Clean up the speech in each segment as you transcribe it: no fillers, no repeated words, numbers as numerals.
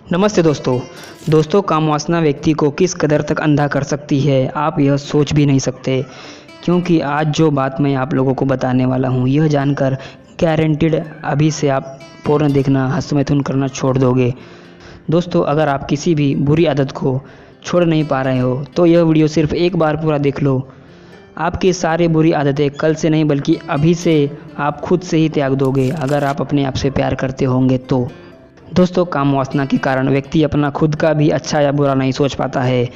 नमस्ते दोस्तों काम वासना व्यक्ति को किस कदर तक अंधा कर सकती है आप यह सोच भी नहीं सकते। क्योंकि आज जो बात मैं आप लोगों को बताने वाला हूँ यह जानकर गारंटीड अभी से आप पोर्न देखना हस्तमैथुन करना छोड़ दोगे। दोस्तों अगर आप किसी भी बुरी आदत को छोड़ नहीं पा रहे हो तो यह वीडियो सिर्फ एक बार पूरा देख लो। आपकी सारी बुरी आदतें कल से नहीं बल्कि अभी से आप खुद से ही त्याग दोगे अगर आप अपने आप से प्यार करते होंगे तो। दोस्तों काम वासना के कारण व्यक्ति अपना खुद का भी अच्छा या बुरा नहीं सोच पाता है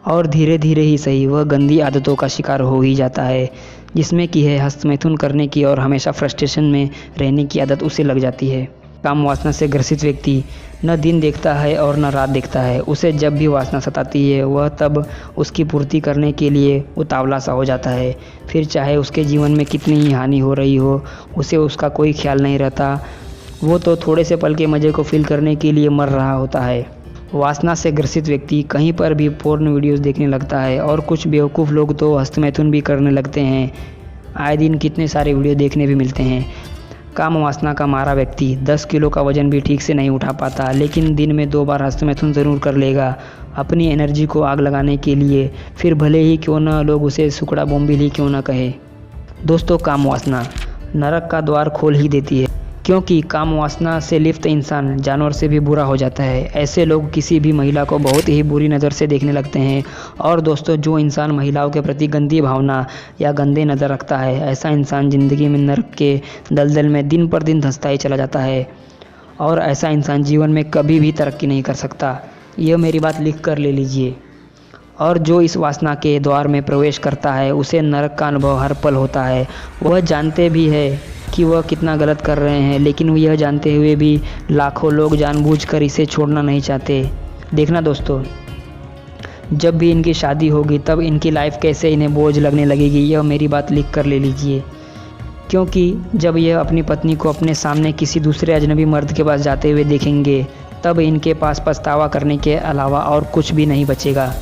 और धीरे धीरे ही सही वह गंदी आदतों का शिकार हो ही जाता है, जिसमें कि है हस्तमैथुन करने की और हमेशा फ्रस्ट्रेशन में रहने की आदत उसे लग जाती है। काम वासना से ग्रसित व्यक्ति न दिन देखता है और न रात देखता है। उसे जब भी वासना सताती है वह तब उसकी पूर्ति करने के लिए उतावला सा हो जाता है। फिर चाहे उसके जीवन में कितनी ही हानि हो रही हो उसे उसका कोई ख्याल नहीं रहता। वो तो थोड़े से पल के मज़े को फील करने के लिए मर रहा होता है। वासना से ग्रसित व्यक्ति कहीं पर भी पोर्न वीडियोस देखने लगता है और कुछ बेवकूफ़ लोग तो हस्तमैथुन भी करने लगते हैं। आए दिन कितने सारे वीडियो देखने भी मिलते हैं। काम वासना का मारा व्यक्ति 10 किलो का वजन भी ठीक से नहीं उठा पाता, लेकिन दिन में 2 बार हस्तमैथुन ज़रूर कर लेगा अपनी एनर्जी को आग लगाने के लिए, फिर भले ही क्यों न लोग उसे सुकड़ा बोम्बिल ही क्यों न कहे। दोस्तों काम वासना नरक का द्वार खोल ही देती है, क्योंकि काम वासना से लिप्त इंसान जानवर से भी बुरा हो जाता है। ऐसे लोग किसी भी महिला को बहुत ही बुरी नज़र से देखने लगते हैं। और दोस्तों जो इंसान महिलाओं के प्रति गंदी भावना या गंदे नज़र रखता है ऐसा इंसान ज़िंदगी में नरक के दलदल में दिन पर दिन धंसता ही चला जाता है और ऐसा इंसान जीवन में कभी भी तरक्की नहीं कर सकता। यह मेरी बात लिख कर ले लीजिए। और जो इस वासना के द्वार में प्रवेश करता है उसे नरक का अनुभव हर पल होता है। वह जानते भी है कि वह कितना गलत कर रहे हैं, लेकिन यह जानते हुए भी लाखों लोग जानबूझकर इसे छोड़ना नहीं चाहते। देखना दोस्तों, जब भी इनकी शादी होगी तब इनकी लाइफ कैसे इन्हें बोझ लगने लगेगी। यह मेरी बात लिख कर ले लीजिए। क्योंकि जब यह अपनी पत्नी को अपने सामने किसी दूसरे अजनबी मर्द के पास जाते हुए देखेंगे तब इनके पास पछतावा करने के अलावा और कुछ भी नहीं बचेगा।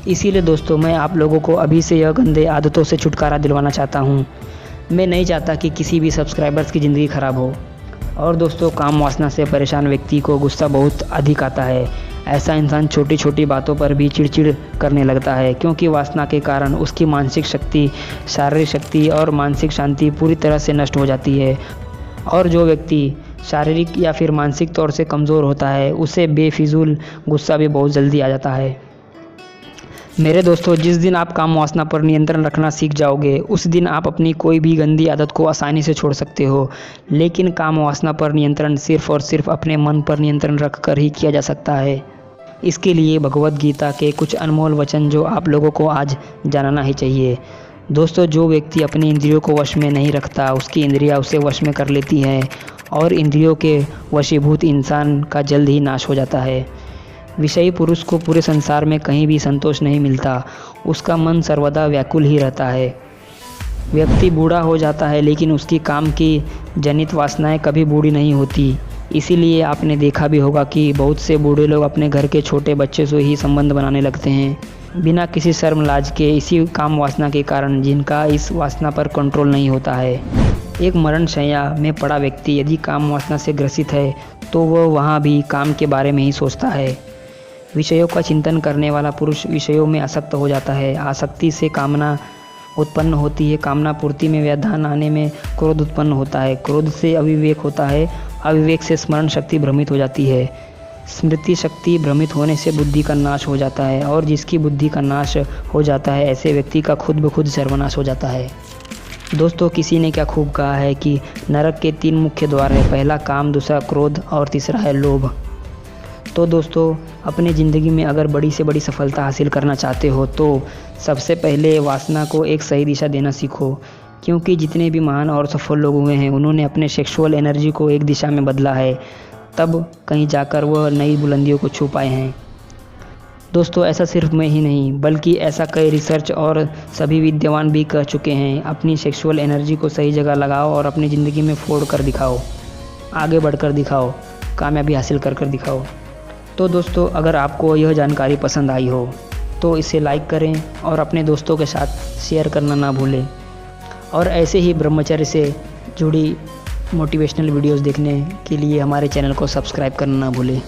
इसीलिए दोस्तों मैं आप लोगों को अभी से यह गंदे आदतों से छुटकारा दिलवाना चाहता हूँ। मैं नहीं चाहता कि किसी भी सब्सक्राइबर्स की ज़िंदगी ख़राब हो। और दोस्तों काम वासना से परेशान व्यक्ति को गुस्सा बहुत अधिक आता है। ऐसा इंसान छोटी छोटी बातों पर भी चिड़चिड़ करने लगता है, क्योंकि वासना के कारण उसकी मानसिक शक्ति, शारीरिक शक्ति और मानसिक शांति पूरी तरह से नष्ट हो जाती है। और जो व्यक्ति शारीरिक या फिर मानसिक तौर से कमज़ोर होता है उसे बेफिजूल गुस्सा भी बहुत जल्दी आ जाता है। मेरे दोस्तों जिस दिन आप काम वासना पर नियंत्रण रखना सीख जाओगे उस दिन आप अपनी कोई भी गंदी आदत को आसानी से छोड़ सकते हो। लेकिन काम वासना पर नियंत्रण सिर्फ और सिर्फ अपने मन पर नियंत्रण रखकर ही किया जा सकता है। इसके लिए भगवद गीता के कुछ अनमोल वचन जो आप लोगों को आज जानना ही चाहिए। दोस्तों जो व्यक्ति अपनी इंद्रियों को वश में नहीं रखता उसकी इंद्रियां उसे वश में कर लेती हैं और इंद्रियों के वशीभूत इंसान का जल्द ही नाश हो जाता है। विषयी पुरुष को पूरे संसार में कहीं भी संतोष नहीं मिलता, उसका मन सर्वदा व्याकुल ही रहता है। व्यक्ति बूढ़ा हो जाता है लेकिन उसकी काम की जनित वासनाएं कभी बूढ़ी नहीं होती। इसीलिए आपने देखा भी होगा कि बहुत से बूढ़े लोग अपने घर के छोटे बच्चे से ही संबंध बनाने लगते हैं बिना किसी शर्म लाज के, इसी काम वासना के कारण जिनका इस वासना पर कंट्रोल नहीं होता है। एक मरण शैया में पड़ा व्यक्ति यदि काम वासना से ग्रसित है तो वह वहाँ भी काम के बारे में ही सोचता है। विषयों का चिंतन करने वाला पुरुष विषयों में आसक्त हो जाता है। आसक्ति से कामना उत्पन्न होती है। कामना पूर्ति में व्यवधान आने में क्रोध उत्पन्न होता है। क्रोध से अविवेक होता है। अविवेक से स्मरण शक्ति भ्रमित हो जाती है। स्मृति शक्ति भ्रमित होने से बुद्धि का नाश हो जाता है और जिसकी बुद्धि का नाश हो जाता है ऐसे व्यक्ति का खुद ब खुद सर्वनाश हो जाता है। दोस्तों किसी ने क्या खूब कहा है कि नरक के 3 मुख्य द्वार है, पहला काम, दूसरा क्रोध और तीसरा है लोभ। तो दोस्तों अपनी ज़िंदगी में अगर बड़ी से बड़ी सफलता हासिल करना चाहते हो तो सबसे पहले वासना को एक सही दिशा देना सीखो। क्योंकि जितने भी महान और सफल लोग हुए हैं उन्होंने अपने सेक्सुअल एनर्जी को एक दिशा में बदला है, तब कहीं जाकर वह नई बुलंदियों को छू पाए हैं। दोस्तों ऐसा सिर्फ मैं ही नहीं बल्कि ऐसा कई रिसर्च और सभी विद्वान भी कह चुके हैं। अपनी सेक्सुअल एनर्जी को सही जगह लगाओ और अपनी ज़िंदगी में फोड़ कर दिखाओ, आगे बढ़कर दिखाओ, कामयाबी हासिल कर दिखाओ। तो दोस्तों अगर आपको यह जानकारी पसंद आई हो तो इसे लाइक करें और अपने दोस्तों के साथ शेयर करना ना भूलें। और ऐसे ही ब्रह्मचर्य से जुड़ी मोटिवेशनल वीडियोस देखने के लिए हमारे चैनल को सब्सक्राइब करना ना भूलें।